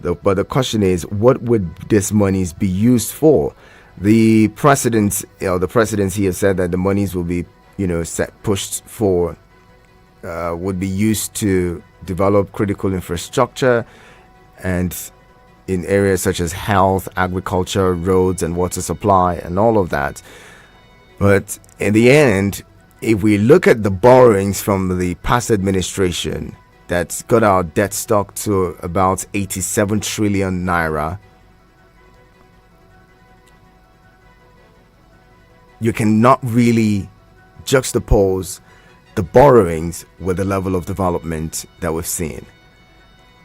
But the question is, what would these monies be used for? The president, the presidency has said that the monies will be, pushed for, would be used to develop critical infrastructure and in areas such as health, agriculture, roads, and water supply, and all of that. But in the end, if we look at the borrowings from the past administration, that's got our debt stock to about 87 trillion naira. You cannot really juxtapose the borrowings with the level of development that we've seen.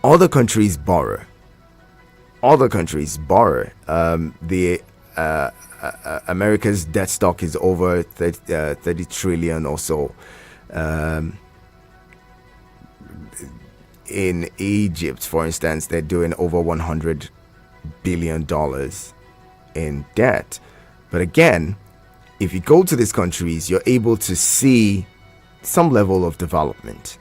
Other countries borrow. The America's debt stock is over 30 trillion or so. In Egypt, for instance, they're doing over $100 billion in debt. But again, if you go to these countries, you're able to see some level of development.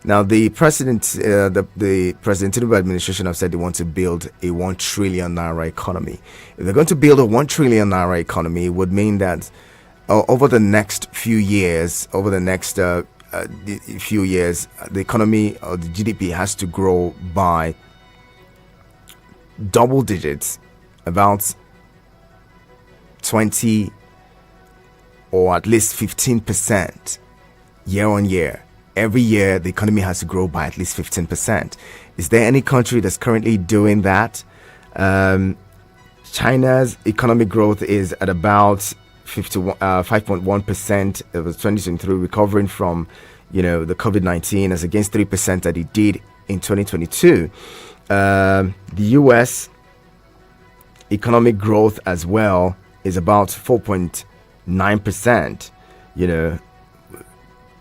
Now, the President Tinubu administration have said they want to build a 1 trillion naira economy. If they're going to build a 1 trillion naira economy, it would mean that over the next few years, the economy or the GDP has to grow by double digits, about 20 or at least 15% year on year. Every year, the economy has to grow by at least 15%. Is there any country that's currently doing that? China's economic growth is at about 5.1%. It was 2023, recovering from, the COVID-19, as against 3% that it did in 2022. The U.S. economic growth as well is about 4.9%,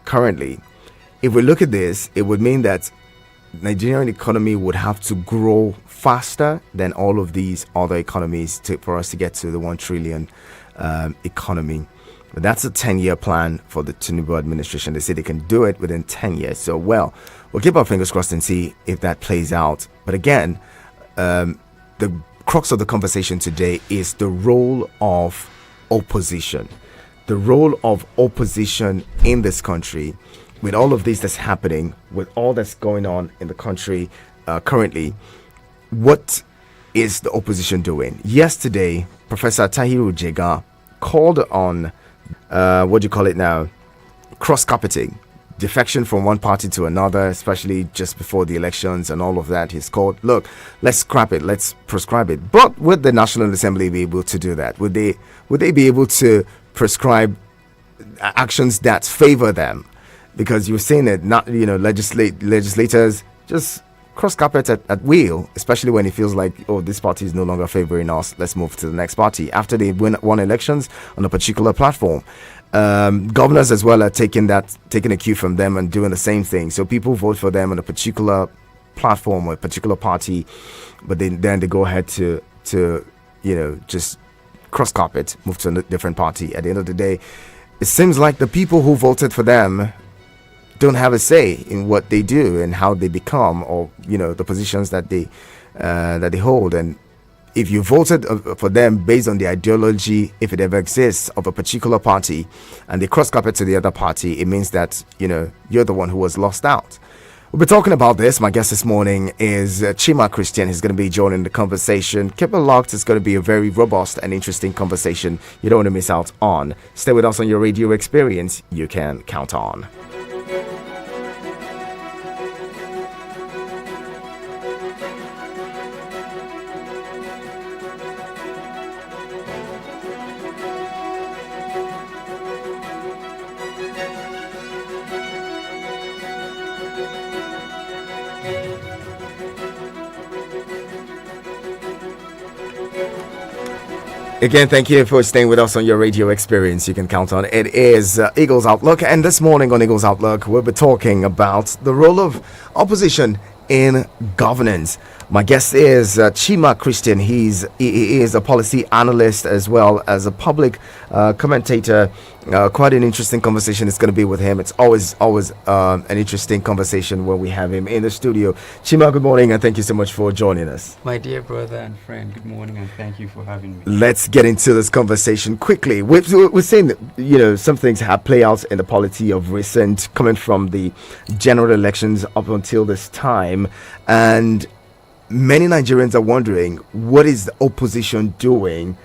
currently. If we look at this, it would mean that Nigerian economy would have to grow faster than all of these other economies for us to get to the 1 trillion economy. But that's a 10-year plan for the Tinubu administration. They say they can do it within 10 years. So, we'll keep our fingers crossed and see if that plays out. But again, the crux of the conversation today is the role of opposition. The role of opposition in this country. With all of this that's happening, with all that's going on in the country currently, what is the opposition doing? Yesterday, Professor Tahiru Jega called on, cross-carpeting, defection from one party to another, especially just before the elections and all of that. He's called, look, let's scrap it, let's proscribe it. But would the National Assembly be able to do that? Would they be able to prescribe actions that favor them? Because you're saying that legislators just cross carpet at will, especially when it feels like, this party is no longer favoring us, let's move to the next party after they won elections on a particular platform. Governors as well are taking a cue from them and doing the same thing. So people vote for them on a particular platform or a particular party, but then they go ahead to just cross carpet, move to a different party. At the end of the day, it seems like the people who voted for them don't have a say in what they do and how they become, or the positions that they hold. And if you voted for them based on the ideology, if it ever exists, of a particular party, and they cross carpet to the other party, it means that you're the one who was lost out. We'll be talking about this. My guest this morning is Chima Christian. He's going to be joining the conversation. Keep it locked. It's going to be a very robust and interesting conversation you don't want to miss out on. Stay with us on your radio experience. You can count on. Again, thank you for staying with us on your radio experience. You can count on it is Eagles Outlook, and this morning on Eagles Outlook, we'll be talking about the role of opposition in governance. My guest is Chima Christian. He is a policy analyst as well as a public commentator. Quite an interesting conversation is going to be with him. It's always an interesting conversation when we have him in the studio. Chima, good morning, and thank you so much for joining us. My dear brother and friend, good morning, and thank you for having me. Let's get into this conversation quickly. We're saying that, some things have played out in the polity of recent, coming from the general elections up until this time, and many Nigerians are wondering, what is the opposition doing?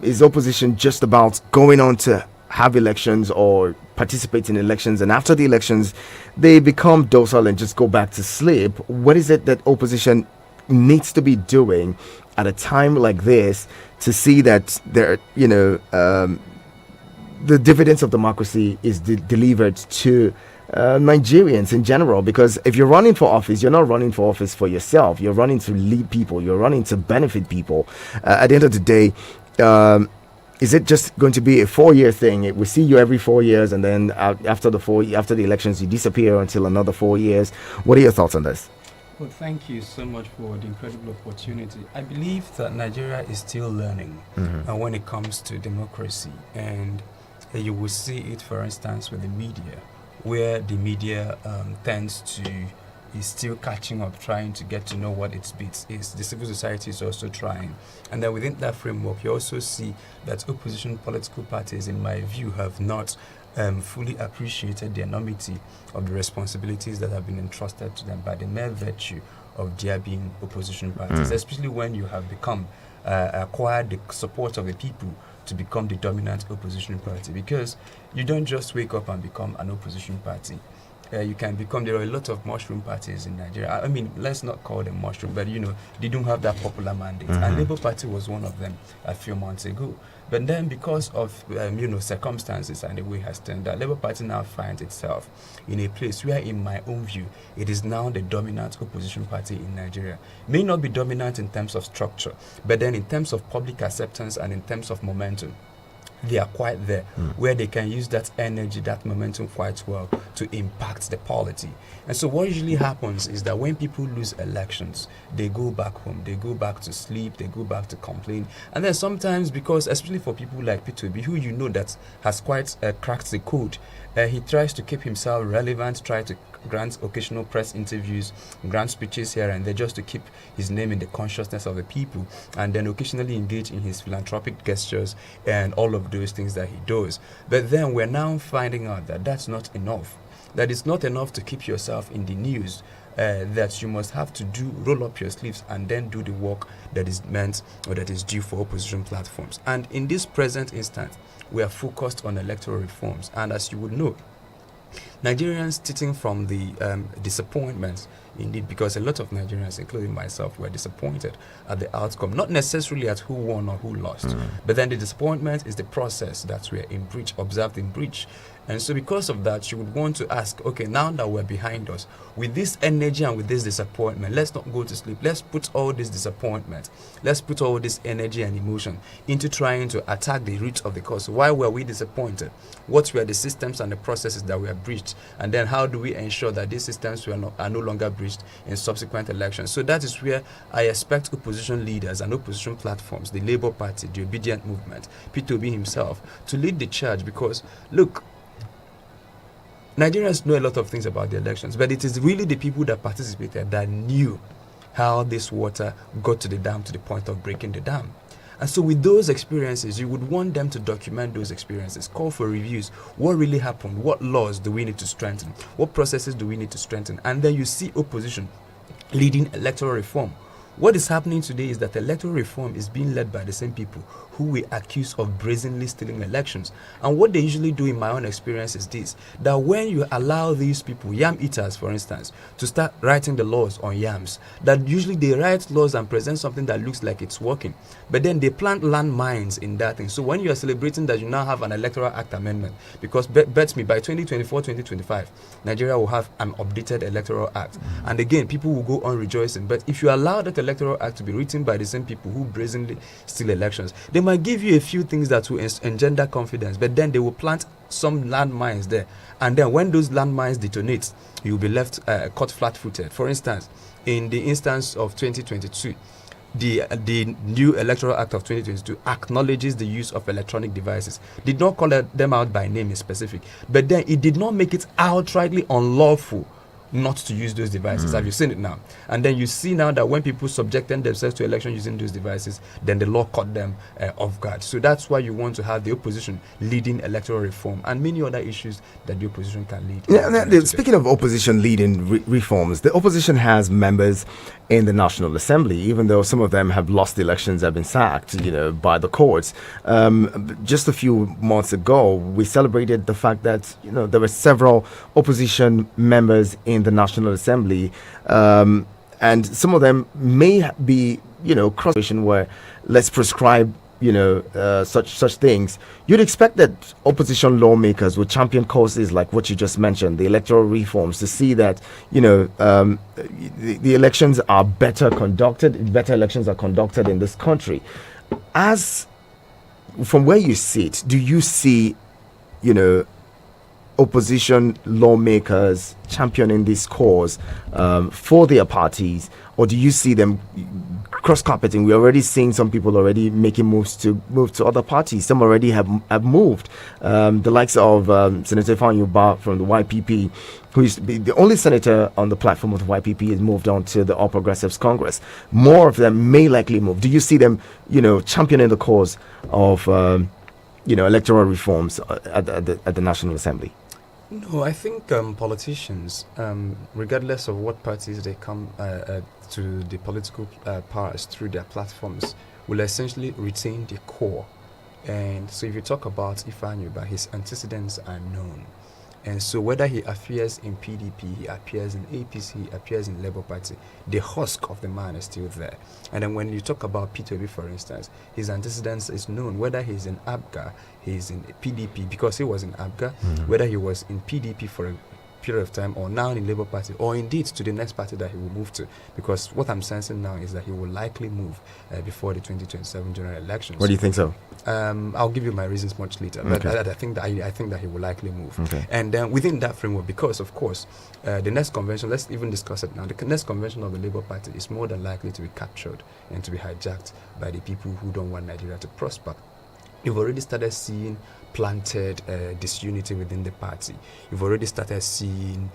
Is opposition just about going on to have elections or participate in elections, and after the elections they become docile and just go back to sleep? What is it that opposition needs to be doing at a time like this to see that the dividends of democracy is delivered to Nigerians in general? Because if you're running for office, you're not running for office for yourself. You're running to lead people. You're running to benefit people. At the end of the day, is it just going to be a 4-year thing? We see you every 4 years, and then after the elections, you disappear until another 4 years. What are your thoughts on this? Well, thank you so much for the incredible opportunity. I believe that Nigeria is still learning when it comes to democracy, and you will see it, for instance, with the media, where the media is still catching up, trying to get to know what its beats is. The civil society is also trying. And then within that framework, you also see that opposition political parties, in my view, have not fully appreciated the enormity of the responsibilities that have been entrusted to them by the mere virtue of their being opposition parties, especially when you have acquired the support of the people to become the dominant opposition party. Because you don't just wake up and become an opposition party. You can become, there are a lot of mushroom parties in Nigeria. I mean, let's not call them mushroom, but they don't have that popular mandate. And Labour Party was one of them a few months ago. But then because of, circumstances and the way it has turned out, Labour Party now finds itself in a place where, in my own view, it is now the dominant opposition party in Nigeria. May not be dominant in terms of structure, but then in terms of public acceptance and in terms of momentum, they are quite there, where they can use that energy, that momentum quite well to impact the polity. And so what usually happens is that when people lose elections, they go back home, they go back to sleep, they go back to complain. And then sometimes, because especially for people like P2B, who that has quite cracked the code, he tries to keep himself relevant, try to grant occasional press interviews, grant speeches here and there, just to keep his name in the consciousness of the people, and then occasionally engage in his philanthropic gestures and all of those things that he does. But then we're now finding out that that's not enough. That it's not enough to keep yourself in the news. That you must have to roll up your sleeves and then do the work that is meant or that is due for opposition platforms. And in this present instance, we are focused on electoral reforms. And as you would know, Nigerians sitting from the disappointments, indeed, because a lot of Nigerians, including myself, were disappointed at the outcome, not necessarily at who won or who lost, but then the disappointment is the process that we're observed in breach. And so because of that, you would want to ask, okay, now that we're behind us, with this energy and with this disappointment, let's not go to sleep. Let's put all this disappointment, let's put all this energy and emotion into trying to attack the root of the cause. Why were we disappointed? What were the systems and the processes that were breached? And then how do we ensure that these systems are no longer breached in subsequent elections? So that is where I expect opposition leaders and opposition platforms, the Labour Party, the Obedient Movement, P2B himself, to lead the charge. Because, look, Nigerians know a lot of things about the elections, but it is really the people that participated that knew how this water got to the dam to the point of breaking the dam. And so with those experiences, you would want them to document those experiences, call for reviews. What really happened? What laws do we need to strengthen? What processes do we need to strengthen? And then you see opposition leading electoral reform. What is happening today is that electoral reform is being led by the same people who we accuse of brazenly stealing elections. And what they usually do, in my own experience, is this: that when you allow these people, yam eaters for instance, to start writing the laws on yams, that usually they write laws and present something that looks like it's working, but then they plant landmines in that thing. So when you are celebrating that you now have an Electoral Act amendment, because bet me, by 2024, 2025, Nigeria will have an updated Electoral Act. And again, people will go on rejoicing. But if you allow that Electoral Act to be written by the same people who brazenly steal elections, they might give you a few things that will engender confidence, but then they will plant some landmines there. And then when those landmines detonate, you'll be left caught flat-footed. For instance, in the instance of 2022, the new Electoral Act of 2022 acknowledges the use of electronic devices. Did not call them out by name in specific, but then it did not make it outrightly unlawful not to use those devices. Have you seen it now? And then you see now that when people subjected themselves to election using those devices, then the law caught them off guard. So that's why you want to have the opposition leading electoral reform and many other issues that the opposition can lead. Speaking of opposition leading reforms, the opposition has members in the National Assembly, even though some of them have lost elections, have been sacked, by the courts. Just a few months ago, we celebrated the fact that, there were several opposition members in the National Assembly, and some of them may be, cross-situation where let's prescribe, such things. You'd expect that opposition lawmakers would champion causes like what you just mentioned, the electoral reforms, to see that, the elections are better elections are conducted in this country. As from where you sit, do you see, opposition lawmakers championing this cause for their parties, or do you see them cross-carpeting? We're already seeing some people already making moves to move to other parties. Some already have moved. The likes of Senator Ifeanyi Ubah from the YPP, who used to be the only senator on the platform of the YPP, has moved on to the All Progressives Congress. More of them may likely move. Do you see them, championing the cause of, electoral reforms at the National Assembly? No, I think politicians, regardless of what parties they come to the political powers through their platforms, will essentially retain the core. And so if you talk about Ifeanyi Ubah, his antecedents are known. And so whether he appears in PDP, he appears in APC, he appears in Labour Party, the husk of the man is still there. And then when you talk about Peter Obi, for instance, his antecedents is known. Whether he's in ABGA, he's in PDP, because he was in ABGA, whether he was in PDP for a period of time or now in Labour Party, or indeed to the next party that he will move to, because what I'm sensing now is that he will likely move before the 2027 general elections. What do you think so? I'll give you my reasons much later, but I think that he will likely move. Okay. And then within that framework, because of course the next convention, let's even discuss it now, the next convention of the Labour Party is more than likely to be captured and to be hijacked by the people who don't want Nigeria to prosper. You've already started seeing planted disunity within the party. You've already started seeing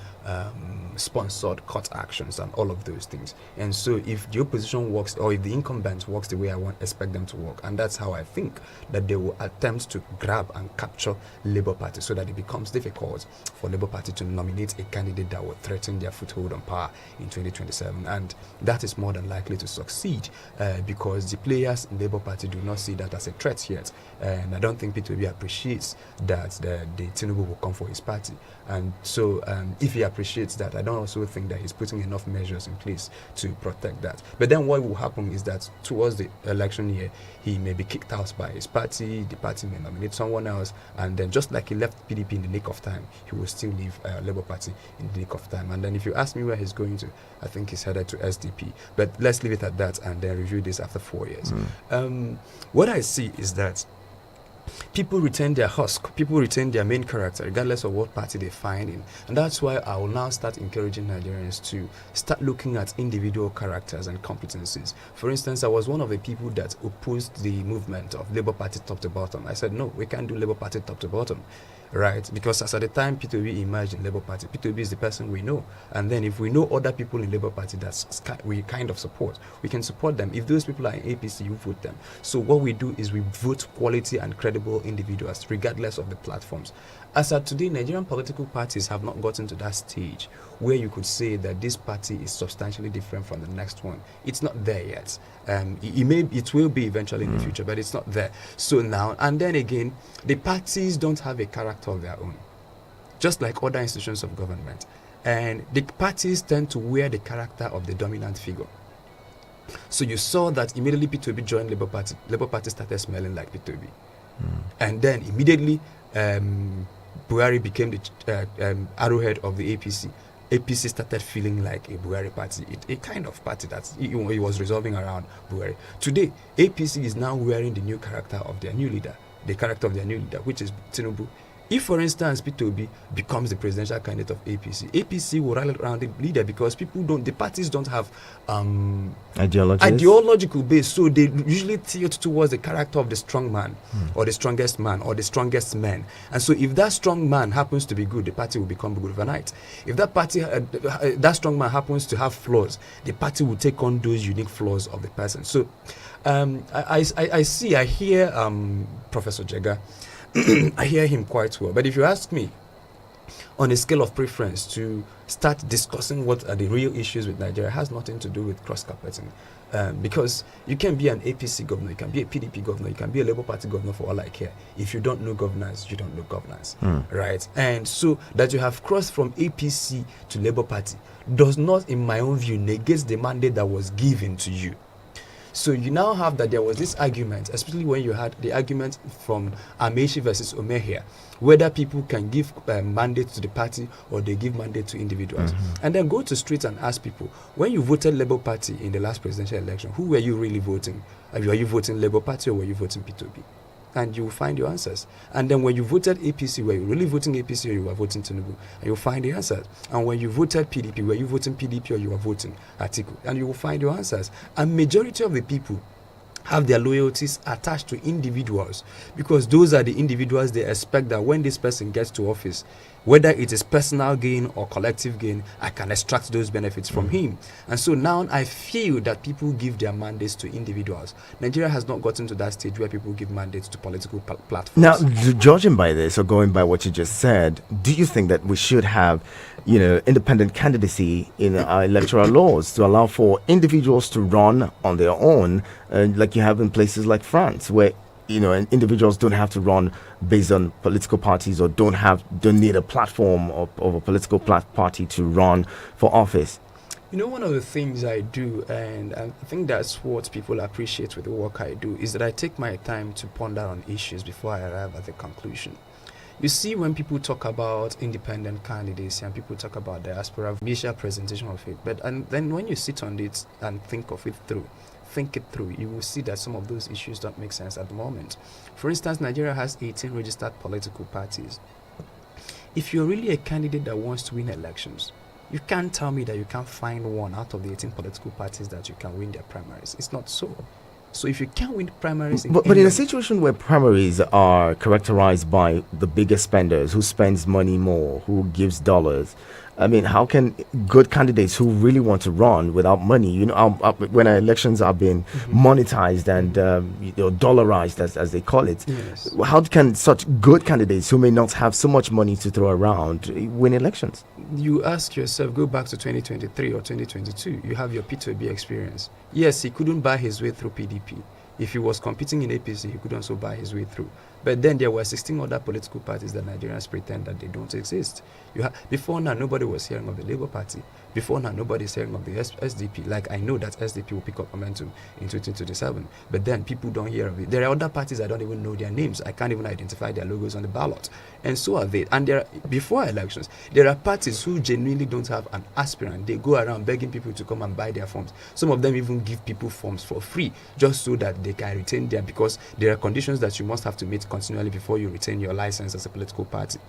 sponsored court actions and all of those things. And so if the opposition works, or if the incumbent works the way I expect them to work, and that's how I think that they will attempt to grab and capture Labour Party, so that it becomes difficult for Labour Party to nominate a candidate that will threaten their foothold on power in 2027. And that is more than likely to succeed because the players in Labour Party do not see that as a threat yet. And I don't think Peter Obi appreciates that the Tinubu will come for his party. And so if he appreciates that, I don't also think that he's putting enough measures in place to protect that. But then what will happen is that towards the election year, he may be kicked out by his party, the party may nominate someone else, and then just like he left PDP in the nick of time, he will still leave Labour Party in the nick of time. And then if you ask me where he's going to, I think he's headed to SDP. But let's leave it at that and then review this after 4 years. What I see is that people retain their husk, people retain their main character, regardless of what party they find in. And that's why I will now start encouraging Nigerians to start looking at individual characters and competencies. For instance, I was one of the people that opposed the movement of Labour Party top to bottom. I said, no, we can't do Labour Party top to bottom. Right, because as at the time Peter Obi emerged in Labour Party, Peter Obi is the person we know, and then if we know other people in Labour Party that we kind of support, we can support them. If those people are in APC, you vote them. So what we do is we vote quality and credible individuals, regardless of the platforms. As at today, Nigerian political parties have not gotten to that stage where you could say that this party is substantially different from the next one. It's not there yet. It will be eventually in the future, but it's not there. So now, and then again, the parties don't have a character of their own, just like other institutions of government. And the parties tend to wear the character of the dominant figure. So you saw that immediately Peter Obi joined Labour Party started smelling like Peter Obi. And then immediately Buhari became the arrowhead of the APC. APC started feeling like a Buhari party, a kind of party that he was resolving around Buhari. Today, APC is now wearing the new character of their new leader, which is Tinubu. If, for instance, P2B becomes the presidential candidate of APC will rally around the leader because the parties don't have ideological base, so they usually tilt towards the character of the strong man, or the strongest man, or the strongest man. And so if that strong man happens to be good, the party will become good overnight. If that party, that strong man happens to have flaws, the party will take on those unique flaws of the person. So I hear Professor Jega. I hear him quite well. But if you ask me, on a scale of preference, to start discussing what are the real issues with Nigeria, has nothing to do with cross-carpeting. Because you can be an APC governor, you can be a PDP governor, you can be a Labour Party governor for all I care. If you don't know governance, you don't know governance. Right? And so that you have crossed from APC to Labour Party does not, in my own view, negate the mandate that was given to you. So you now have that there was this argument, especially when you had the argument from Amechi versus Omehia, whether people can give mandate to the party or they give mandate to individuals. And then go to streets and ask people, when you voted Labour Party in the last presidential election, who were you really voting? Were you voting Labour Party or were you voting P2B? And you will find your answers. And then when you voted APC, were you really voting APC or you were voting Tinubu? And you'll find the answers. And when you voted PDP, were you voting PDP or you were voting Atiku? And you will find your answers. And majority of the people have their loyalties attached to individuals, because those are the individuals they expect that when this person gets to office, whether it is personal gain or collective gain, I can extract those benefits from him. And so now I feel that people give their mandates to individuals. Nigeria has not gotten to that stage where people give mandates to political platforms. Now, judging by this, or going by what you just said, do you think that we should have, independent candidacy in our electoral laws to allow for individuals to run on their own, like you have in places like France, where and individuals don't have to run based on political parties, or don't need a platform of a political party to run for office? One of the things I do, and I think that's what people appreciate with the work I do, is that I take my time to ponder on issues before I arrive at the conclusion. You see, when people talk about independent candidacy and people talk about diaspora, visual presentation of it, and then when you sit on it and think it through, you will see that some of those issues don't make sense at the moment. For instance, Nigeria has 18 registered political parties. If you're really a candidate that wants to win elections, you can't tell me that you can't find one out of the 18 political parties that you can win their primaries. It's not so. So if you can't win primaries... But in a situation where primaries are characterized by the biggest spenders, who spends money more, who gives dollars, I mean, how can good candidates who really want to run without money, when our elections are being monetized and dollarized, as they call it, yes, how can such good candidates who may not have so much money to throw around win elections? You ask yourself, go back to 2023 or 2022, you have your P2B experience. Yes, he couldn't buy his way through PDP. If he was competing in APC, he could also buy his way through. But then there were 16 other political parties that Nigerians pretend that they don't exist. Before now, nobody was hearing of the Labour Party. Before now, nobody's hearing of the SDP. Like, I know that SDP will pick up momentum in 2027, but then people don't hear of it. There are other parties I don't even know their names. I can't even identify their logos on the ballot. And so are they. And before elections, there are parties who genuinely don't have an aspirant. They go around begging people to come and buy their forms. Some of them even give people forms for free, just so that they can retain them, because there are conditions that you must have to meet continually before you retain your license as a political party.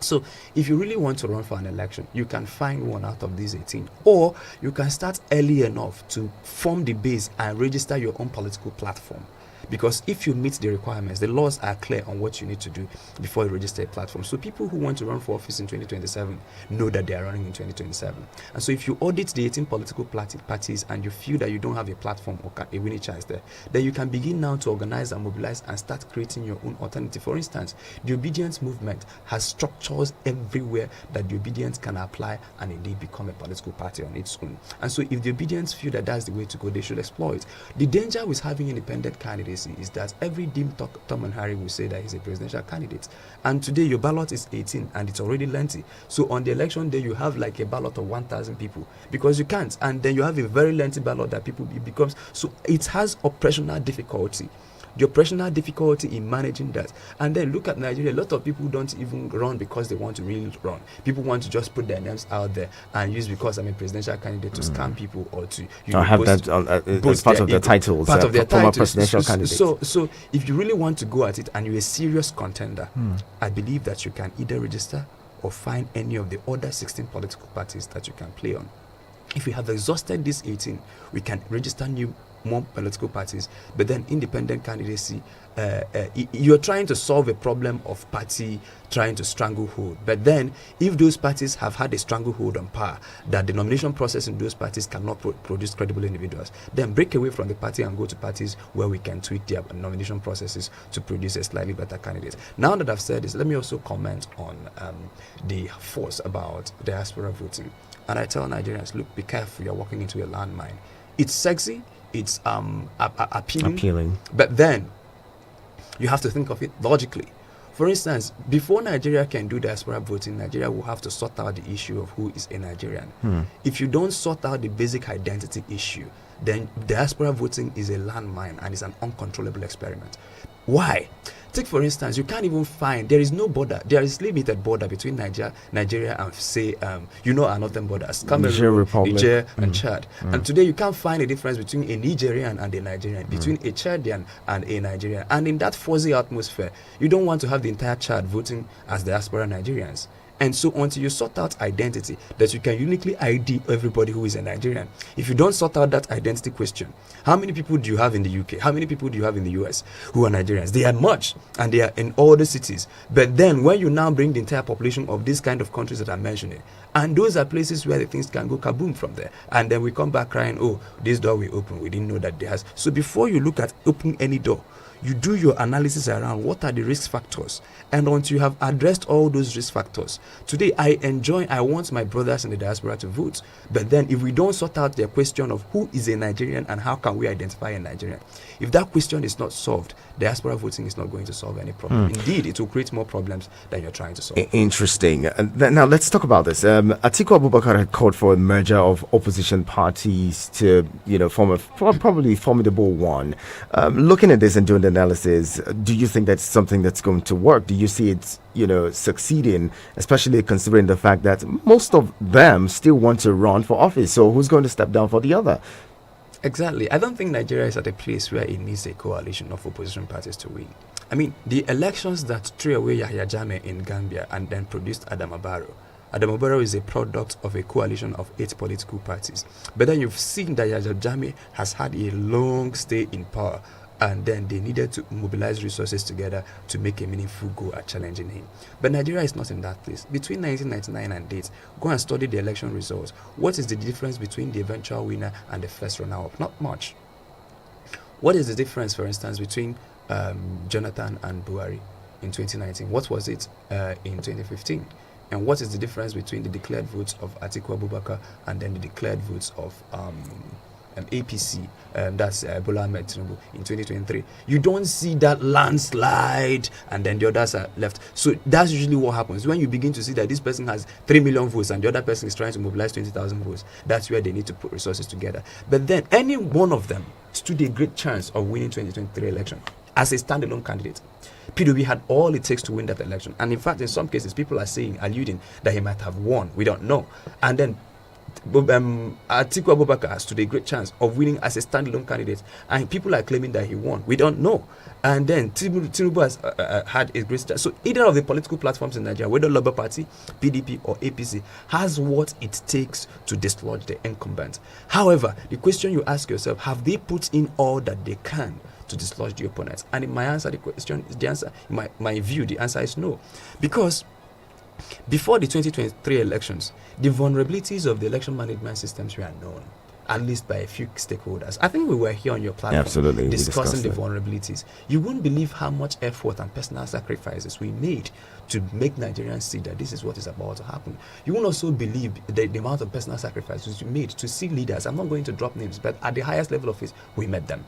So if you really want to run for an election, you can find one out of these 18, or you can start early enough to form the base and register your own political platform. Because if you meet the requirements, the laws are clear on what you need to do before you register a platform. So people who want to run for office in 2027 know that they are running in 2027. And so if you audit the 18 political parties and you feel that you don't have a platform or a winning chance there, then you can begin now to organize and mobilize and start creating your own alternative. For instance, the Obedience movement has structures everywhere that the Obedience can apply and indeed become a political party on its own. And so if the Obedience feel that that's the way to go, they should explore it. The danger with having independent candidates is that every dim Tom and Harry will say that he's a presidential candidate. And today your ballot is 18 and it's already lengthy. So on the election day, you have like a ballot of 1,000 people, because you can't. And then you have a very lengthy ballot that people, it becomes, so it has operational difficulty. the operational difficulty in managing that. And then look at Nigeria. A lot of people don't even run because they want to really run. People want to just put their names out there and use because I'm a presidential candidate to scam people or to have that as part of their titles. Part of their former titles. presidential candidate. So if you really want to go at it and you're a serious contender, I believe that you can either register or find any of the other 16 political parties that you can play on. If we have exhausted these 18, we can register more political parties, but then independent candidacy, you're trying to solve a problem of party trying to stranglehold. But then, if those parties have had a stranglehold on power, that the nomination process in those parties cannot produce credible individuals, then break away from the party and go to parties where we can tweak their nomination processes to produce a slightly better candidate. Now that I've said this, let me also comment on the force about diaspora voting. And I tell Nigerians, look, be careful, you're walking into a landmine. It's sexy, it's appealing, but then you have to think of it logically. For instance, before Nigeria can do diaspora voting, Nigeria will have to sort out the issue of who is a Nigerian. If you don't sort out the basic identity issue, then diaspora voting is a landmine and it's an uncontrollable experiment. Why? Take for instance, you can't even find, there is no border, there is limited border between Nigeria and say, our northern borders, Cameroon, Niger and Chad. And today you can't find a difference between a Nigerian and a Nigerian, between a Chadian and a Nigerian. And in that fuzzy atmosphere, you don't want to have the entire Chad voting as diaspora Nigerians. And so until you sort out identity, that you can uniquely ID everybody who is a Nigerian. If you don't sort out that identity question, how many people do you have in the UK? How many people do you have in the US who are Nigerians? They are much, and they are in all the cities. But then when you now bring the entire population of these kind of countries that I'm mentioning, and those are places where the things can go kaboom from there. And then we come back crying, oh, this door we open, we didn't know that there has. So before you look at opening any door, you do your analysis around what are the risk factors. And once you have addressed all those risk factors, today I want my brothers in the diaspora to vote. But then if we don't sort out the question of who is a Nigerian and how can we identify a Nigerian, if that question is not solved, diaspora voting is not going to solve any problem. Indeed, it will create more problems than you're trying to solve. Interesting. Now let's talk about this. Atiku Abubakar had called for a merger of opposition parties to, form a probably formidable one. Looking at this and doing the analysis, do you think that's something that's going to work? Do you see it, succeeding, especially considering the fact that most of them still want to run for office? So who's going to step down for the other? Exactly. I don't think Nigeria is at a place where it needs a coalition of opposition parties to win. I mean, the elections that threw away Yahya Jammeh in Gambia and then produced Adama Barrow. Adama Barrow is a product of a coalition of 8 political parties. But then you've seen that Yahya Jammeh has had a long stay in power, and then they needed to mobilize resources together to make a meaningful go at challenging him. But Nigeria is not in that place. Between 1999 and date, go and study the election results. What is the difference between the eventual winner and the first runner-up? Not much. What is the difference, for instance, between Jonathan and Buhari in 2019? What was it in 2015? And what is the difference between the declared votes of Atiku Abubakar and then the declared votes of APC, that's Bola Ahmed Tinubu in 2023? You don't see that landslide and then the others are left. So that's usually what happens when you begin to see that this person has 3 million votes and the other person is trying to mobilize 20,000 votes. That's where they need to put resources together. But then any one of them stood a great chance of winning 2023 election as a standalone candidate. PDP had all it takes to win that election, and in fact in some cases people are alluding that he might have won. We don't know. And then Atiku Abubakar stood a great chance of winning as a standalone candidate, and people are claiming that he won. We don't know. And then Tinubu has had a great chance. So either of the political platforms in Nigeria, whether Labour Party, PDP or APC, has what it takes to dislodge the incumbent. However, the question you ask yourself, have they put in all that they can to dislodge the opponents? And in my answer, my view, the answer is no. Because before the 2023 elections, the vulnerabilities of the election management systems were known, at least by a few stakeholders. I think we were here on your platform discussing the vulnerabilities. You wouldn't believe how much effort and personal sacrifices we made to make Nigerians see that this is what is about to happen. You won't also believe the amount of personal sacrifices we made to see leaders. I'm not going to drop names, but at the highest level of it, we met them.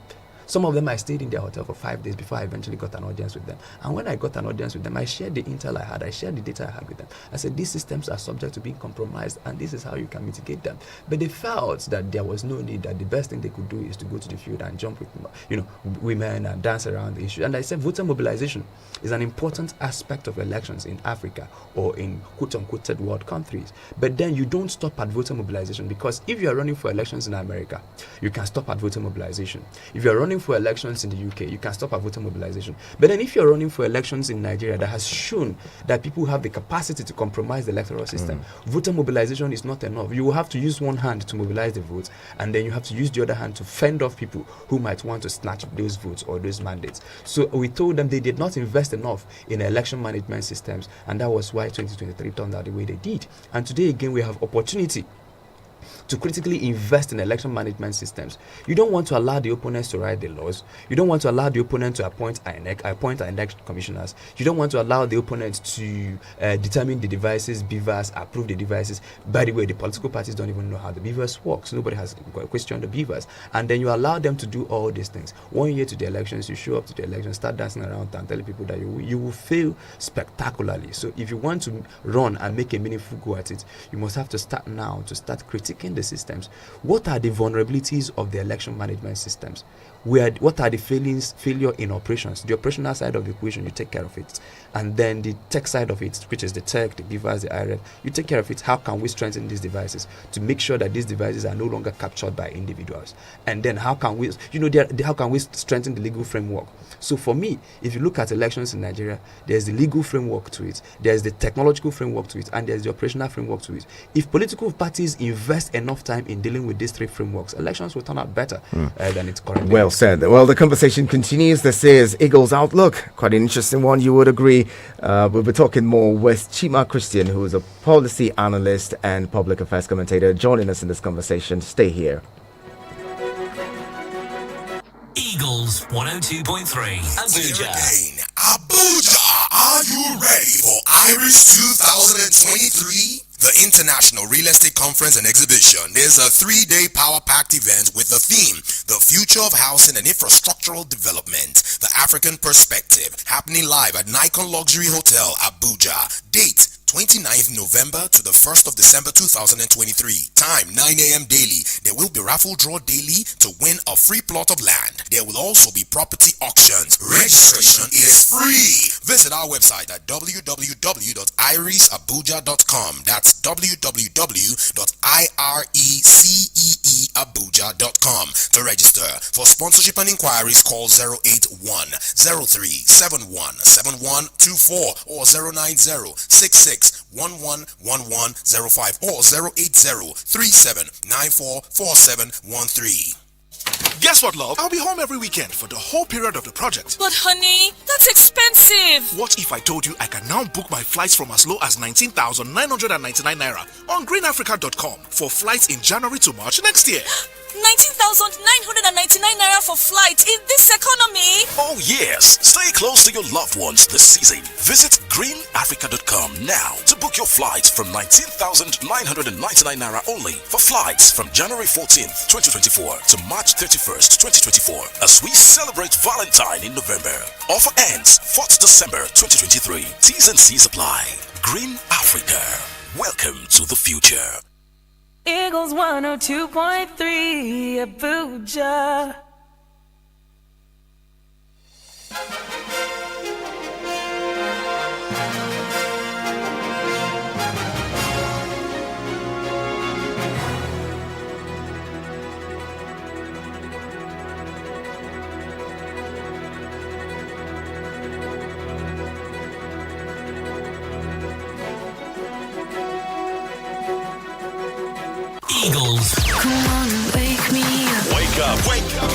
Some of them, I stayed in their hotel for 5 days before I eventually got an audience with them. And when I got an audience with them, I shared the intel I had, I shared the data I had with them. I said, these systems are subject to being compromised, and this is how you can mitigate them. But they felt that there was no need, that the best thing they could do is to go to the field and jump with, women and dance around the issue. And I said, voter mobilization is an important aspect of elections in Africa or in quote-unquote third world countries. But then you don't stop at voter mobilization, because if you are running for elections in America, you can stop at voter mobilization. If you are running for elections in the UK, you can stop at voter mobilization. But then if you're running for elections in Nigeria that has shown that people have the capacity to compromise the electoral system, voter mobilization is not enough. You will have to use one hand to mobilize the votes, and then you have to use the other hand to fend off people who might want to snatch those votes or those mandates. So we told them they did not invest enough in election management systems, and that was why 2023 turned out the way they did. And today again, we have opportunity to critically invest in election management systems. You don't want to allow the opponents to write the laws. You don't want to allow the opponent to appoint INEC commissioners. You don't want to allow the opponent to determine the devices, beavers, approve the devices. By the way, the political parties don't even know how the beavers work, so nobody has questioned the beavers. And then you allow them to do all these things. 1 year to the elections, you show up to the elections, start dancing around and telling people that you will fail spectacularly. So if you want to run and make a meaningful go at it, you must have to start now, to start critiquing the systems. What are the vulnerabilities of the election management systems? What are the failure in operations? The operational side of the equation, you take care of it. And then the tech side of it, which is the tech, the beavers, the IRF, you take care of it. How can we strengthen these devices to make sure that these devices are no longer captured by individuals? And then how can we, how can we strengthen the legal framework? So for me, if you look at elections in Nigeria, there's the legal framework to it, there's the technological framework to it, and there's the operational framework to it. If political parties invest enough time in dealing with these three frameworks, elections will turn out better than it's currently. Well said. Well, the conversation continues. This is Eagles Outlook. Quite an interesting one, you would agree. We'll be talking more with Chima Christian, who is a policy analyst and public affairs commentator, joining us in this conversation. Stay here. Eagles 102.3 Abuja. Abuja, are you ready for Iris 2023? The International Real Estate Conference and Exhibition is a 3-day power-packed event with the theme, The Future of Housing and Infrastructural Development, The African Perspective, happening live at Nikon Luxury Hotel, Abuja. Date, 29th November to the 1st of December 2023. Time 9 a.m. daily. There will be raffle draw daily to win a free plot of land. There will also be property auctions. Registration is free. Visit our website at www.irisabuja.com. That's www.ireceeabuja.com to register. For sponsorship and inquiries, call 081-0371-7124 or 090-6611-1105 or 080-3794-4713. Guess what, love? I'll be home every weekend for the whole period of the project. But honey, that's expensive. What if I told you I can now book my flights from as low as 19,999 naira on greenafrica.com for flights in January to March next year? 19,999 naira for flight in this economy? Oh yes, stay close to your loved ones this season. Visit greenafrica.com now to book your flights from 19,999 naira only for flights from January 14th, 2024 to March 31st, 2024 as we celebrate Valentine in November. Offer ends 4th December 2023. T's and C's apply. Green Africa. Welcome to the future. Eagles 102.3 Abuja. Eagles. Come on and wake me up. Wake up. Wake up.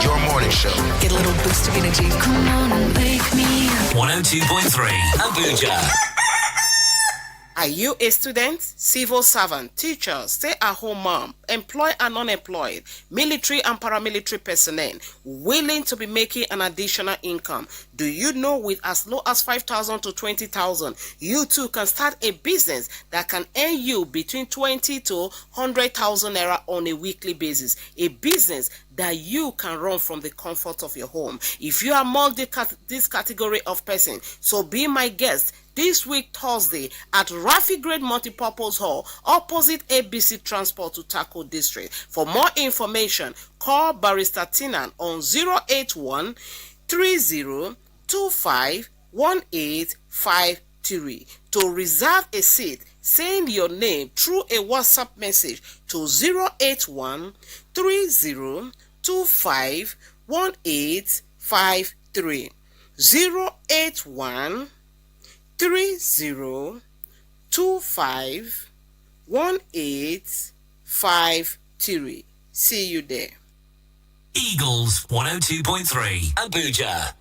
Your morning show. Get a little boost of energy. Come on and wake me up. 102.3 Abuja. Are you a student, civil servant, teacher, stay-at-home mom, employed and unemployed, military and paramilitary personnel willing to be making an additional income. Do you know with as low as 5,000 to 20,000, you too can start a business that can earn you between 20 to 100,000 naira on a weekly basis. A business that you can run from the comfort of your home. If you are among this category of person, so be my guest this week Thursday at Rafi Grade Multipurpose Hall opposite ABC Transport to Tako District. For more information, call Barrister Tinan on 081 3025 1853. To reserve a seat, send your name through a WhatsApp message to 081 3025 1853. 081 3025 1853. See you there. Eagles 102.3 Abuja.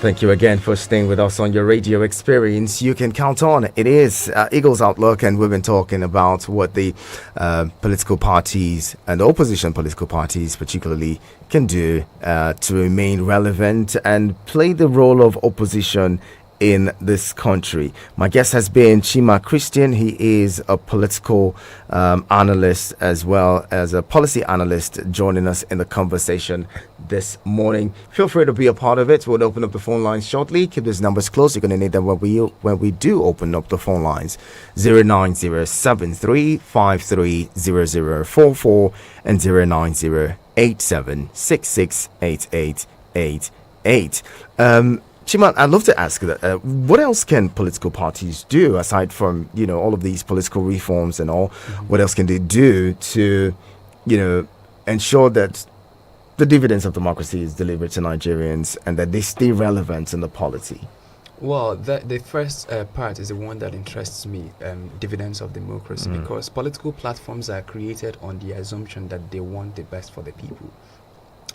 Thank you again for staying with us on your radio experience. You can count on it is Eagles Outlook, and we've been talking about what the political parties and opposition political parties particularly can do to remain relevant and play the role of opposition in this country. My guest has been Chima Christian. He is a political analyst as well as a policy analyst, joining us in the conversation this morning. Feel free to be a part of it. We'll open up the phone lines shortly. Keep those numbers close. You're going to need them when we do open up the phone lines. 09073530044 and 09087668888. Chima, I'd love to ask that. What else can political parties do aside from, all of these political reforms and all? Mm-hmm. What else can they do to, ensure that the dividends of democracy is delivered to Nigerians and that they stay relevant in the polity? Well, the first part is the one that interests me, dividends of democracy, because political platforms are created on the assumption that they want the best for the people.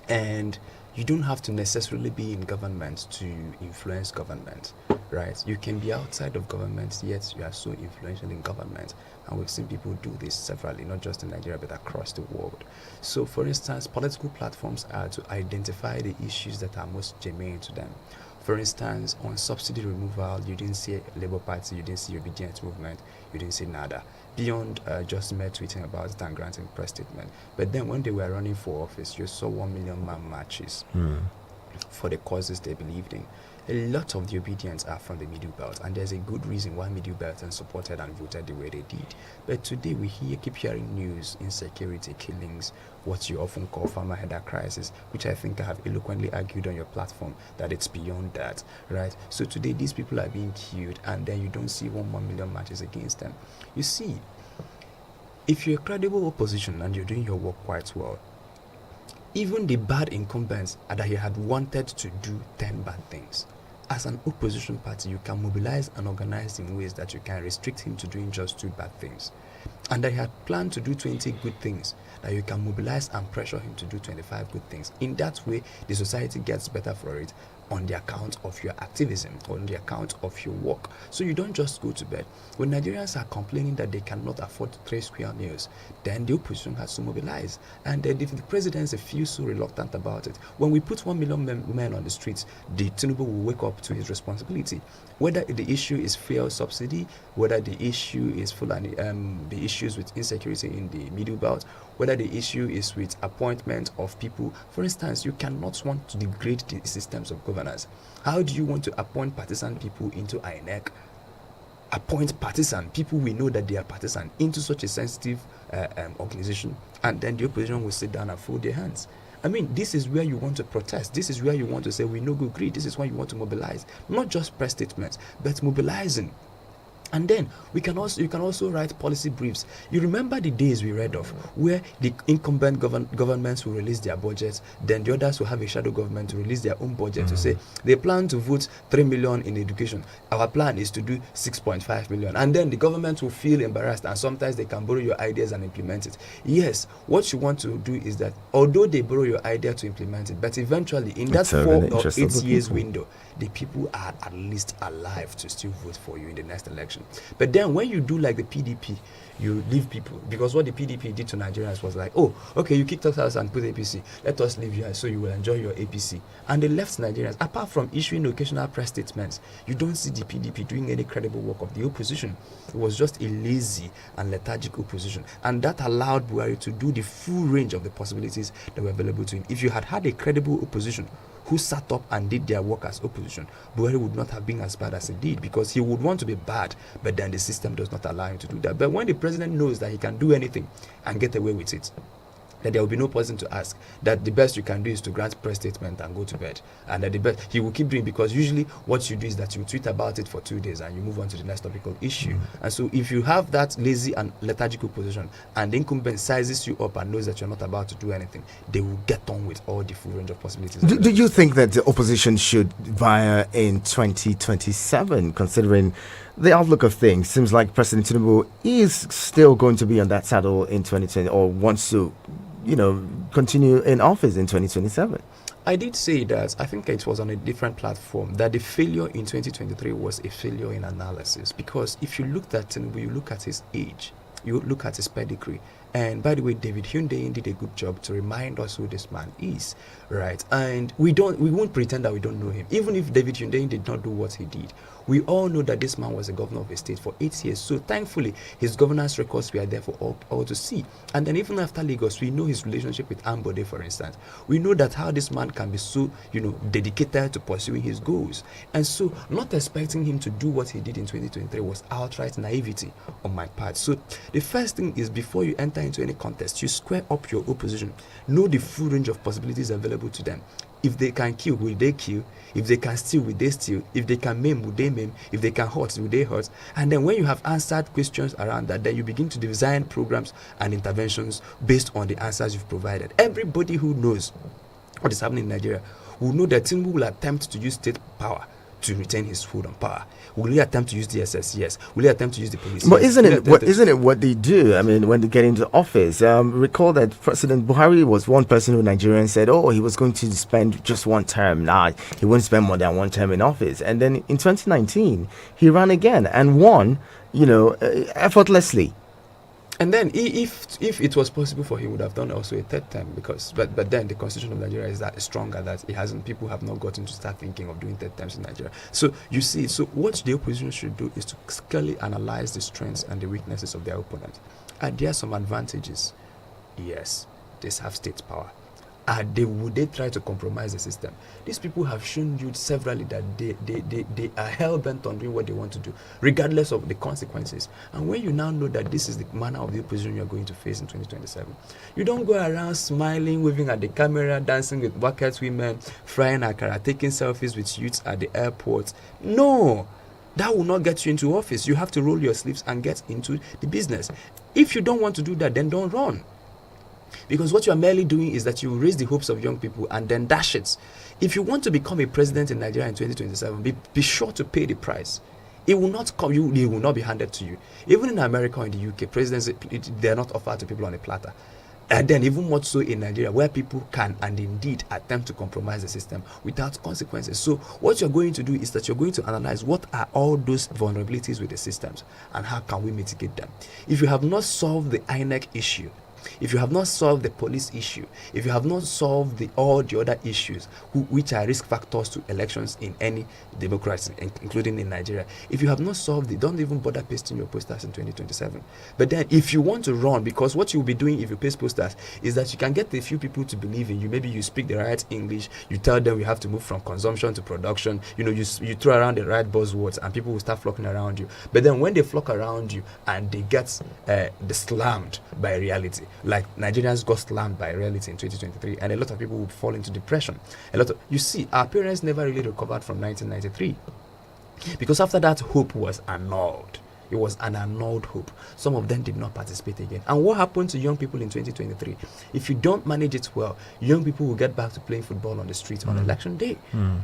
And you don't have to necessarily be in government to influence government, right? You can be outside of government, yet you are so influential in government. And we've seen people do this severally, not just in Nigeria, but across the world. So, for instance, political platforms are to identify the issues that are most germane to them. For instance, on subsidy removal, you didn't see Labour Party, you didn't see Obedience Movement, you didn't see nada. Beyond just mere tweeting about it and granting press statement. But then when they were running for office, you saw 1 million man marches for the causes they believed in. A lot of the obedience are from the Middle Belt, and there's a good reason why Middle Beltons supported and voted the way they did. But today we keep hearing news, insecurity, killings, what you often call farmer header crisis, which I think I have eloquently argued on your platform that it's beyond that, right? So today these people are being killed, and then you don't see 1 million marches against them. You see, if you're a credible opposition and you're doing your work quite well, even the bad incumbents that he had wanted to do 10 bad things, as an opposition party, you can mobilize and organize in ways that you can restrict him to doing just 2 bad things. And that he had planned to do 20 good things, that you can mobilize and pressure him to do 25 good things. In that way, the society gets better for it on the account of your activism, on the account of your work. So you don't just go to bed. When Nigerians are complaining that they cannot afford 3 square meals, then the opposition has to mobilize. And then if the presidency feels so reluctant about it, when we put 1 million men on the streets, the Tinubu will wake up to his responsibility. Whether the issue is fuel subsidy, whether the issue is the issues with insecurity in the Middle Belt, whether the issue is with appointment of people. For instance, you cannot want to degrade the systems of governance. How do you want to appoint partisan people into INEC? Appoint partisan people we know that they are partisan into such a sensitive organization, and then the opposition will sit down and fold their hands. I mean, this is where you want to protest. This is where you want to say we no go agree. This is why you want to mobilize, not just press statements, but mobilizing. And then you can also write policy briefs. You remember the days we read of where the incumbent governments will release their budgets, then the others will have a shadow government to release their own budget to say they plan to vote 3 million in education. Our plan is to do 6.5 million. And then the government will feel embarrassed, and sometimes they can borrow your ideas and implement it. Yes, what you want to do is that although they borrow your idea to implement it, but eventually in that 4 or 8 years window, the people are at least alive to still vote for you in the next election. But then when you do like the PDP, you leave people, because what the PDP did to Nigerians was like, oh, okay, you kicked us out and put APC, let us leave you so you will enjoy your APC. And they left Nigerians. Apart from issuing occasional press statements, you don't see the PDP doing any credible work of the opposition. It was just a lazy and lethargic opposition, and that allowed Buhari to do the full range of the possibilities that were available to him. If you had a credible opposition who sat up and did their work as opposition, Buhari would not have been as bad as he did, because he would want to be bad, but then the system does not allow him to do that. But when the president knows that he can do anything and get away with it, that there will be no person to ask, that the best you can do is to grant press statement and go to bed, and that the best he will keep doing, because usually what you do is that you tweet about it for 2 days and you move on to the next topical issue. And so if you have that lazy and lethargical position, and the incumbent sizes you up and knows that you're not about to do anything, they will get on with all the full range of possibilities. Do you think that the opposition should vie in 2027, considering the outlook of things? Seems like President Tinubu is still going to be on that saddle in 2020, or wants to, continue in office in 2027. I did say that I think it was on a different platform that the failure in 2023 was a failure in analysis, because if you looked at Tinubu, you look at his age, you look at his pedigree. And by the way, David Hyundai did a good job to remind us who this man is, right? And we won't pretend that we don't know him. Even if David Hyundai did not do what he did, we all know that this man was a governor of a state for 8 years. So thankfully, his governance records were there for all to see. And then even after Lagos, we know his relationship with Ambode, for instance. We know that how this man can be so, dedicated to pursuing his goals. And so not expecting him to do what he did in 2023 was outright naivety on my part. So the first thing is, before you enter into any contest, you square up your opposition. Know the full range of possibilities available to them. If they can kill, will they kill? If they can steal, will they steal? If they can maim, will they maim? If they can hurt, will they hurt? And then when you have answered questions around that, then you begin to design programs and interventions based on the answers you've provided. Everybody who knows what is happening in Nigeria will know that Tinubu will attempt to use state power to retain his hold on power. Will he attempt to use the SS? Yes. Will he attempt to use the police? But yes. isn't it what they do? I mean, when they get into office, recall that President Buhari was one person who Nigerians said, oh, he was going to spend just one term. Nah, he wouldn't spend more than one term in office. And then in 2019, he ran again and won, effortlessly. And then if it was possible for him, he would have done also a third term, but then the constitution of Nigeria is that stronger that people have not gotten to start thinking of doing third terms in Nigeria. So you see, so what the opposition should do is to clearly analyze the strengths and the weaknesses of their opponent. Are there some advantages? Yes, they have state power. Would they try to compromise the system? These people have shown you severally that they are hell-bent on doing what they want to do, regardless of the consequences. And when you now know that this is the manner of the opposition you're going to face in 2027, you don't go around smiling, waving at the camera, dancing with bucket women, frying akara, taking selfies with youths at the airport. No! That will not get you into office. You have to roll your sleeves and get into the business. If you don't want to do that, then don't run. Because what you are merely doing is that you raise the hopes of young people and then dash it. If you want to become a president in Nigeria in 2027, be sure to pay the price. It will not come. It will not be handed to you. Even in America or in the UK, presidents, they are not offered to people on a platter. And then even more so in Nigeria, where people can and indeed attempt to compromise the system without consequences. So what you're going to do is that you're going to analyze what are all those vulnerabilities with the systems and how can we mitigate them. If you have not solved the INEC issue, if you have not solved the police issue, if you have not solved all the other issues which are risk factors to elections in any democracy, including in Nigeria, if you have not solved it, don't even bother pasting your posters in 2027. But then if you want to run, because what you'll be doing if you paste posters is that you can get a few people to believe in you. Maybe you speak the right English, you tell them we have to move from consumption to production, you throw around the right buzzwords and people will start flocking around you. But then when they flock around you and they get slammed by reality, like Nigerians got slammed by reality in 2023, and a lot of people will fall into depression. You see, our parents never really recovered from 1993, because after that hope was annulled. It was an annulled hope. Some of them did not participate again. And what happened to young people in 2023? If you don't manage it well, young people will get back to playing football on the street on election day.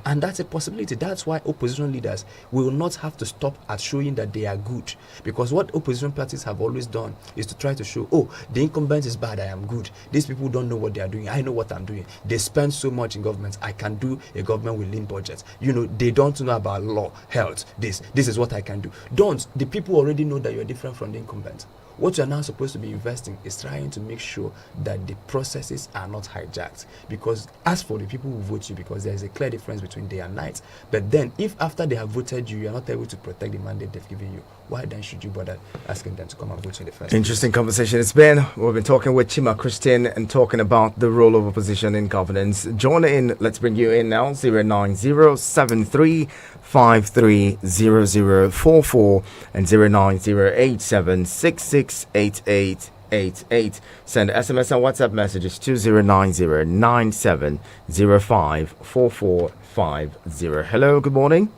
And that's a possibility. That's why opposition leaders will not have to stop at showing that they are good. Because what opposition parties have always done is to try to show, oh, the incumbent is bad, I am good. These people don't know what they are doing. I know what I'm doing. They spend so much in government. I can do a government with lean budgets. You know, they don't know about law, health, this is what I can do. The people already know that you're different from the incumbent. What you're now supposed to be investing is trying to make sure that the processes are not hijacked. Because as for the people who vote you, because there's a clear difference between day and night. But then if after they have voted you, you're not able to protect the mandate they've given you, why then should you bother asking them to come and vote in the first Interesting conversation it's been. We've been talking with Chima Christine and talking about the role of opposition in governance. Join in. Let's bring you in now. 09073530044 and 09087668888. Send SMS and WhatsApp messages to 09097054450. Hello, good morning.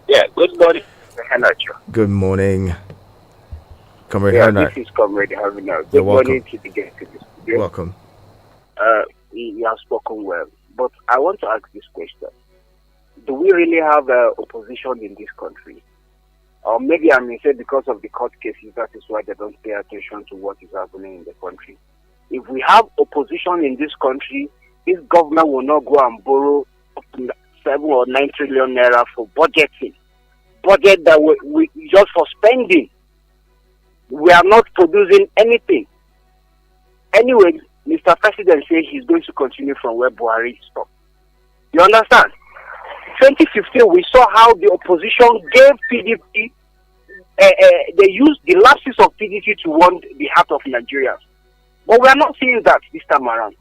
Yeah, good morning. Good morning. Comrade Yeah, Hernat. this is Comrade Harvina. Good You're welcome. morning to the guest in the studio. Welcome. You have spoken well, but I want to ask this question. Do we really have opposition in this country? Or maybe I may say because of the court cases, that is why they don't pay attention to what is happening in the country. If we have opposition in this country, this government will not go and borrow up to 7 or 9 trillion naira for budgeting. Budget that we just for spending. We are not producing anything. Anyway, Mr. President says he's going to continue from where Buhari stopped. You understand? 2015, we saw how the opposition gave PDP, they used the lapses of PDP to win the heart of Nigerians. But we are not seeing that this time around.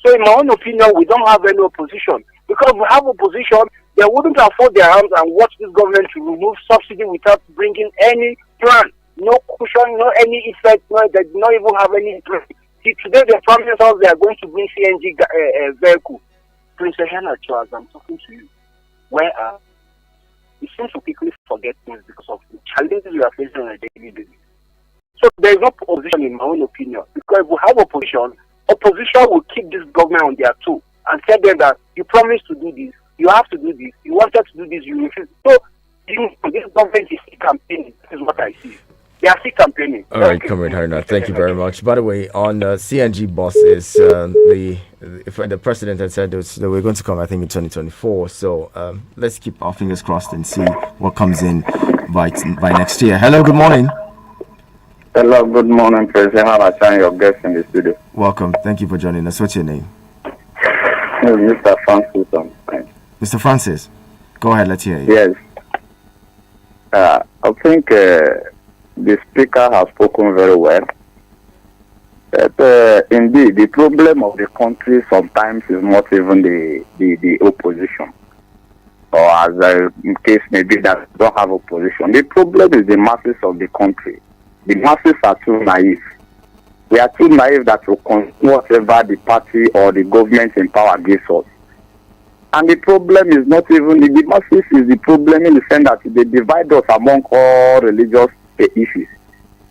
So in my own opinion, we don't have any opposition. Because if we have opposition, they wouldn't afford their arms and watch this government to remove subsidy without bringing any plan. No cushion, no any effect, they do not even have any plan. See, today they promised us they are going to bring CNG vehicle. Prince Hannah, as I'm talking to you, where it seems to quickly forget things because of the challenges we are facing on a daily basis. So there is no opposition in my own opinion. Because if we have opposition will keep this government on their toe and tell them that you promised to do this, you have to do this, you wanted to do this, you refuse. So this government is still campaigning. This is what I see. They are still campaigning. All right, Comrade Haruna, thank you very much. By the way, on CNG buses, the president had said that we're going to come, I think, in 2024. So let's keep our fingers crossed and see what comes in by next year. Hello, good morning. Hello, good morning, President Haruna, your guest in the studio. Welcome. Thank you for joining us. What's your name? Mr. Francis. Mr. Francis, go ahead. Let's hear you. Yes. I think the speaker has spoken very well. But, indeed, the problem of the country sometimes is not even the opposition. Or as a case maybe that don't have opposition. The problem is the masses of the country. The masses are too naive. We are too naive that will consume whatever the party or the government in power gives us. And the problem is not even the masses is the problem in the sense that they divide us among all religious issues.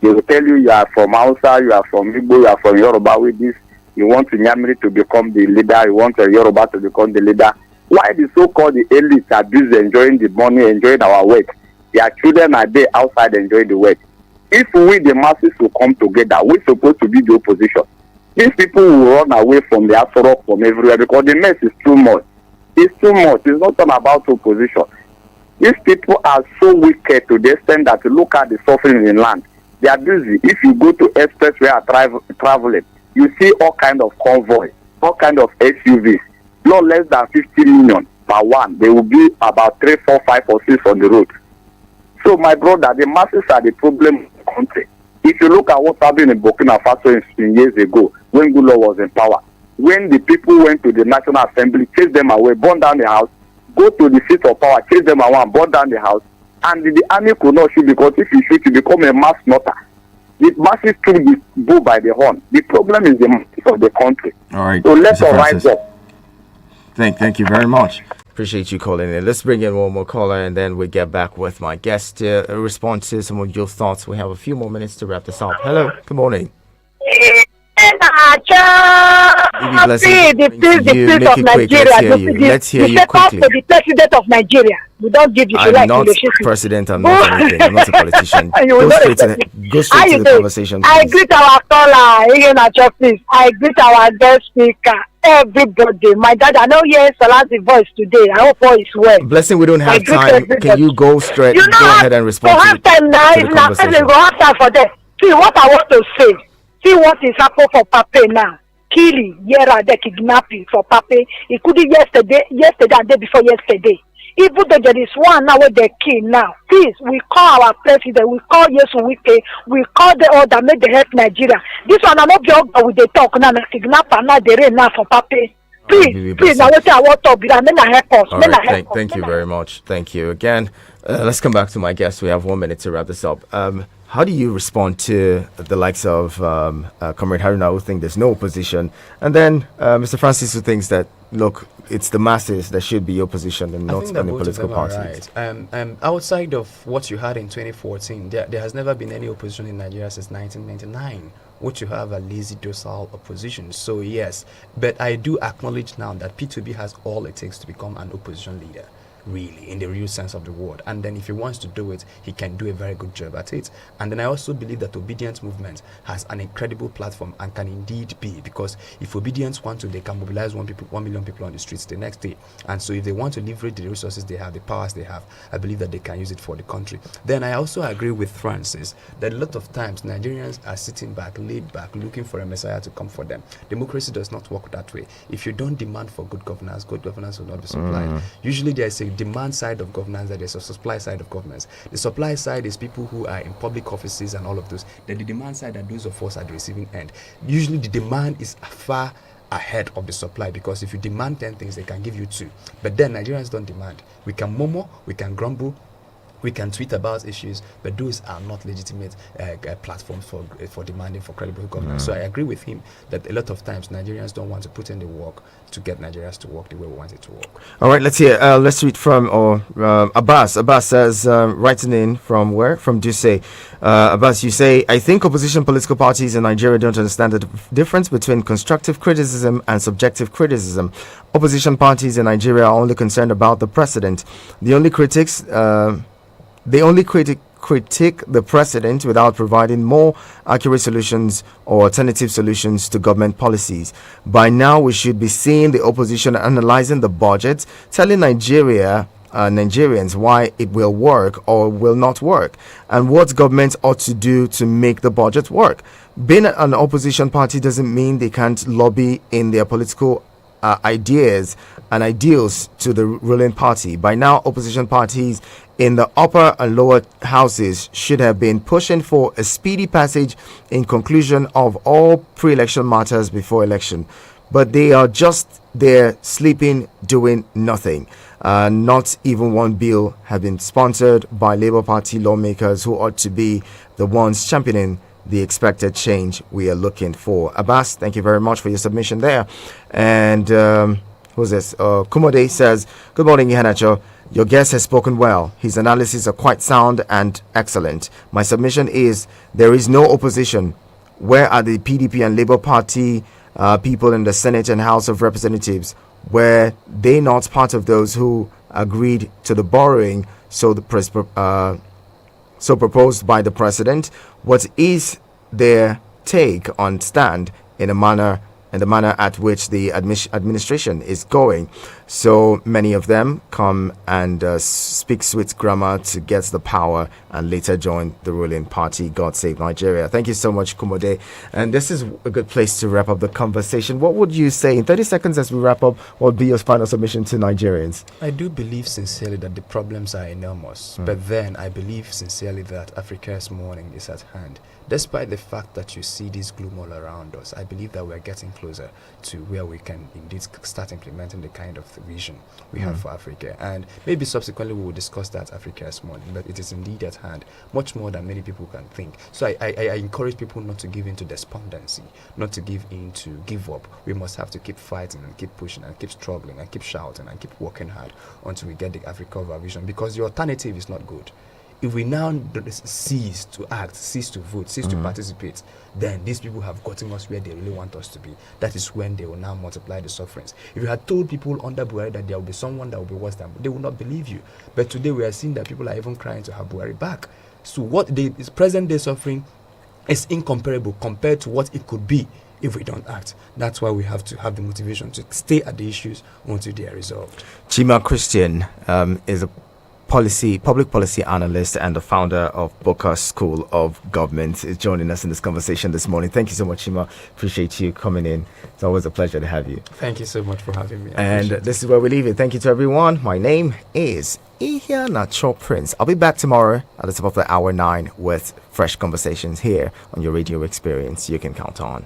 They will tell you are from Hausa, you are from Igbo, you are from Yoruba with this. You want Nyamiri to become the leader, you want Yoruba to become the leader. Why the so-called the elite are busy enjoying the money, enjoying our wealth? Their children are there outside enjoying the wealth. If we, the masses, will come together, we're supposed to be the opposition. These people will run away from the Asoro, from everywhere, because the mess is too much. It's too much. It's not all about opposition. These people are so wicked to the extent that you look at the suffering in land. They are busy. If you go to express where are traveling, you see all kind of convoy, all kind of SUVs. Not less than 50 million per one. There will be about 3, 4, 5, or 6 on the road. So, my brother, the masses are the problem in the country. If you look at what happened in Burkina Faso in years ago, when Goulart was in power, when the people went to the National Assembly, chased them away, burned down the house, go to the seat of power, chase them away, burn down the house, and the army could not shoot because if you shoot, you become a mass slaughter. The masses took the bull by the horn. The problem is the masses of the country. All right. So let's rise up. Thank you very much. Appreciate you calling in. Let's bring in one more caller and then we get back with my guest to respond to some of your thoughts. We have a few more minutes to wrap this up. Hello, good morning. The president of Nigeria. Let's hear you quickly. The president of Nigeria. We don't give you I'm not president. I'm not anything. I'm not a politician. Go straight to the conversation. Please. I greet our caller, please. I greet our guest speaker. Everybody, my dad, I know yes, Salazi's voice today. I hope all is well. Blessing, we don't have time. Can you go straight? Go ahead and respond to the conversation. Have time for that. See what I want to say. See what is happening for Pape now. Killing, the kidnapping for Pape. It could be yesterday and day before yesterday. Even though there is one now with the kill now, please, we call our president, we call Yesu Wike, we call the order, make the help Nigeria. This one, I'm not joking with the talk now, kidnapper now, the rain now for Pape. Please, now what I want to be, and then I help us. All right, thank you very much. Thank you again. Let's come back to my guest. We have 1 minute to wrap this up. How do you respond to the likes of Comrade Haruna, who think there's no opposition, and then Mr. Francis, who thinks that, look, it's the masses that should be opposition and not any political parties? Right. Outside of what you had in 2014, there has never been any opposition in Nigeria since 1999, which you have a lazy, docile opposition. So yes, but I do acknowledge now that P2B has all it takes to become an opposition leader, really, in the real sense of the word. And then if he wants to do it, he can do a very good job at it. And then I also believe that Obedience Movement has an incredible platform and can indeed be, because if Obedience want to, they can mobilize 1 million people on the streets the next day. And so if they want to leverage the resources they have, the powers they have, I believe that they can use it for the country. Then I also agree with Francis that a lot of times Nigerians are sitting back, laid back, looking for a messiah to come for them. Democracy does not work that way. If you don't demand for good governance will not be supplied. Usually there is a demand side of governance, that there's a supply side of governance. The supply side is people who are in public offices and all of those. Then the demand side are those of us at the receiving end. Usually the demand is far ahead of the supply, because if you demand 10 things, they can give you 2. But then Nigerians don't demand. We can murmur, we can grumble, we can tweet about issues, but those are not legitimate platforms for demanding for credible governance. So I agree with him that a lot of times Nigerians don't want to put in the work to get Nigerians to work the way we want it to work. All right, let's hear. Let's read from Abbas. Abbas says, writing in from where? From Duse. Abbas, you say, I think opposition political parties in Nigeria don't understand the difference between constructive criticism and subjective criticism. Opposition parties in Nigeria are only concerned about the precedent. They only critique the precedent without providing more accurate solutions or alternative solutions to government policies. By now, we should be seeing the opposition analyzing the budget, telling Nigerians why it will work or will not work, and what government ought to do to make the budget work. Being an opposition party doesn't mean they can't lobby in their political ideas and ideals to the ruling party. By now, opposition parties in the upper and lower houses should have been pushing for a speedy passage in conclusion of all pre-election matters before election. But they are just there sleeping, doing nothing. Not even one bill have been sponsored by Labour Party lawmakers who ought to be the ones championing the expected change we are looking for. Abbas, thank you very much for your submission there. And who's this? Kumode says, good morning, Ihanacho. Your guest has spoken well. His analyses are quite sound and excellent. My submission is there is no opposition. Where are the PDP and Labour Party people in the Senate and House of Representatives? Were they not part of those who agreed to the borrowing so proposed by the president? What is their take on stand in the manner at which the administration is going? So many of them come and speak sweet grammar to get the power and later join the ruling party. God save Nigeria. Thank you so much, Kumode. And this is a good place to wrap up the conversation. What would you say in 30 seconds as we wrap up? What would be your final submission to Nigerians? I do believe sincerely that the problems are enormous, but then I believe sincerely that Africa's morning is at hand. Despite the fact that you see this gloom all around us, I believe that we are getting close. closer to where we can indeed start implementing the kind of vision we have for Africa. And maybe subsequently we will discuss that Africa's morning, but it is indeed at hand, much more than many people can think. So I encourage people not to give in to despondency, not to give up. We must have to keep fighting and keep pushing and keep struggling and keep shouting and keep working hard until we get the Africa of our vision, because the alternative is not good. If we now cease to act, cease to vote, cease to participate, then these people have gotten us where they really want us to be. That is when they will now multiply the sufferings. If you had told people under Buhari that there will be someone that will be worse than, they will not believe you. But today we are seeing that people are even crying to have Buhari back. So what the present day suffering is incomparable compared to what it could be if we don't act. That's why we have to have the motivation to stay at the issues until they are resolved. Chima Christian is a public policy analyst and the founder of Booker School of Government, is joining us in this conversation this morning. Thank you so much, Chima. Appreciate you coming in. It's always a pleasure to have you. Thank you so much for having me. And this is where we leave it. Thank you to everyone. My name is Ihia Nacho Prince. I'll be back tomorrow at the top of the hour 9 with fresh conversations here on your radio experience you can count on.